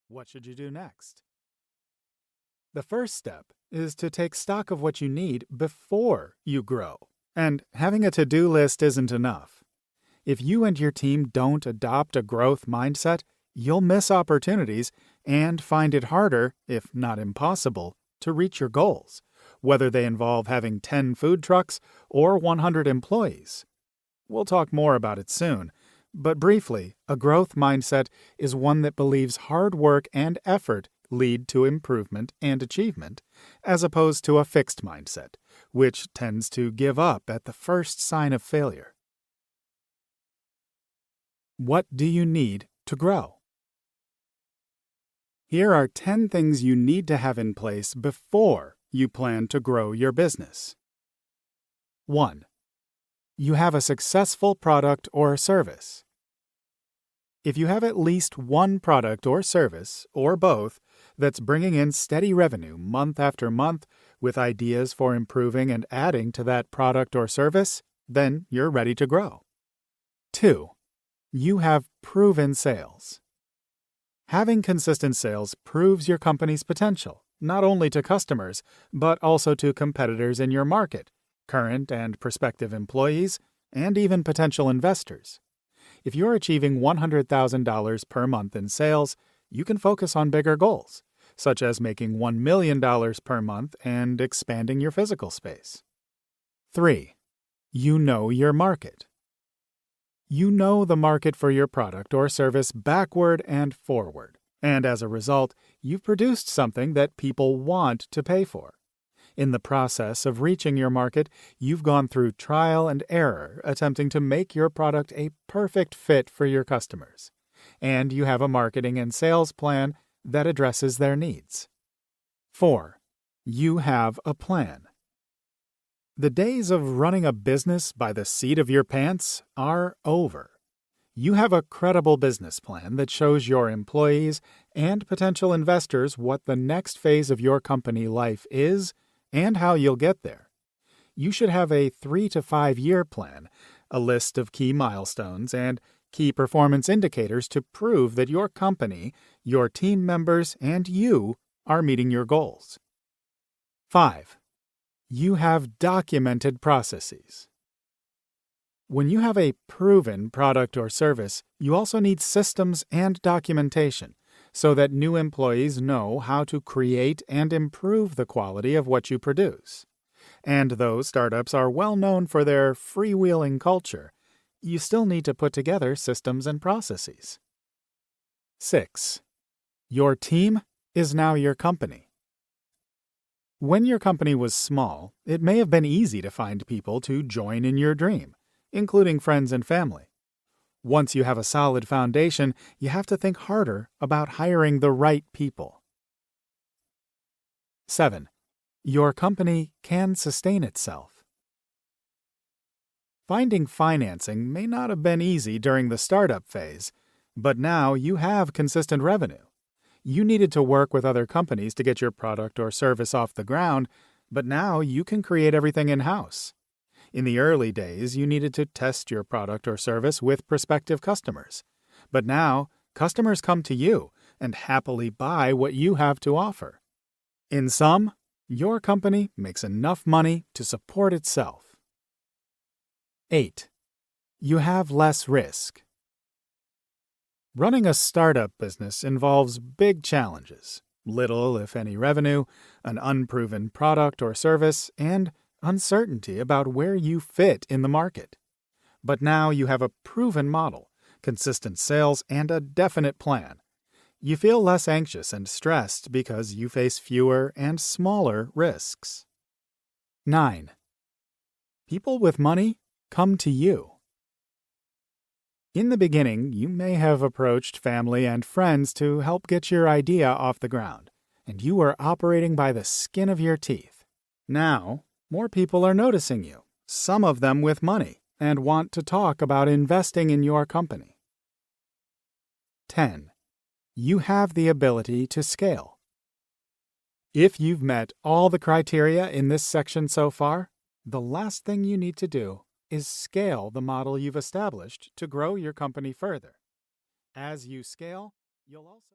What should you do next? The first step is to take stock of what you need before you grow. And having a to-do list isn't enough. If you and your team don't adopt a growth mindset, you'll miss opportunities and find it harder, if not impossible, to reach your goals, whether they involve having 10 food trucks or 100 employees. We'll talk more about it soon, but briefly, a growth mindset is one that believes hard work and effort lead to improvement and achievement, as opposed to a fixed mindset, which tends to give up at the first sign of failure. What do you need to grow? Here are 10 things you need to have in place before you plan to grow your business. 1. You have a successful product or service. If you have at least one product or service, or both, that's bringing in steady revenue month after month with ideas for improving and adding to that product or service, then you're ready to grow. 2. You have proven sales. Having consistent sales proves your company's potential, not only to customers, but also to competitors in your market, current and prospective employees, and even potential investors. If you're achieving $100,000 per month in sales, you can focus on bigger goals, such as making $1 million per month and expanding your physical space. 3. You know your market. You know the market for your product or service backward and forward, and as a result, you've produced something that people want to pay for. In the process of reaching your market, you've gone through trial and error attempting to make your product a perfect fit for your customers, and you have a marketing and sales plan that addresses their needs. 4. You have a plan. The days of running a business by the seat of your pants are over. You have a credible business plan that shows your employees and potential investors what the next phase of your company life is and how you'll get there. You should have a 3 to 5 year plan, a list of key milestones, and key performance indicators to prove that your company, your team members, and you are meeting your goals. 5. You have documented processes. When you have a proven product or service, you also need systems and documentation so that new employees know how to create and improve the quality of what you produce. And though startups are well known for their freewheeling culture, you still need to put together systems and processes. 6. Your team is now your company. When your company was small, it may have been easy to find people to join in your dream, including friends and family. Once you have a solid foundation, you have to think harder about hiring the right people. 7. Your company can sustain itself. Finding financing may not have been easy during the startup phase, but now you have consistent revenue. You needed to work with other companies to get your product or service off the ground, but now you can create everything in-house. In the early days, you needed to test your product or service with prospective customers. But now, customers come to you and happily buy what you have to offer. In sum, your company makes enough money to support itself. 8. You have less risk. Running a startup business involves big challenges, little, if any, revenue, an unproven product or service, and uncertainty about where you fit in the market. But now you have a proven model, consistent sales, and a definite plan. You feel less anxious and stressed because you face fewer and smaller risks. 9. People with money come to you. In the beginning, you may have approached family and friends to help get your idea off the ground, and you were operating by the skin of your teeth. Now, more people are noticing you, some of them with money, and want to talk about investing in your company. 10. You have the ability to scale. If you've met all the criteria in this section so far, the last thing you need to do is scale the model you've established to grow your company further. As you scale, you'll also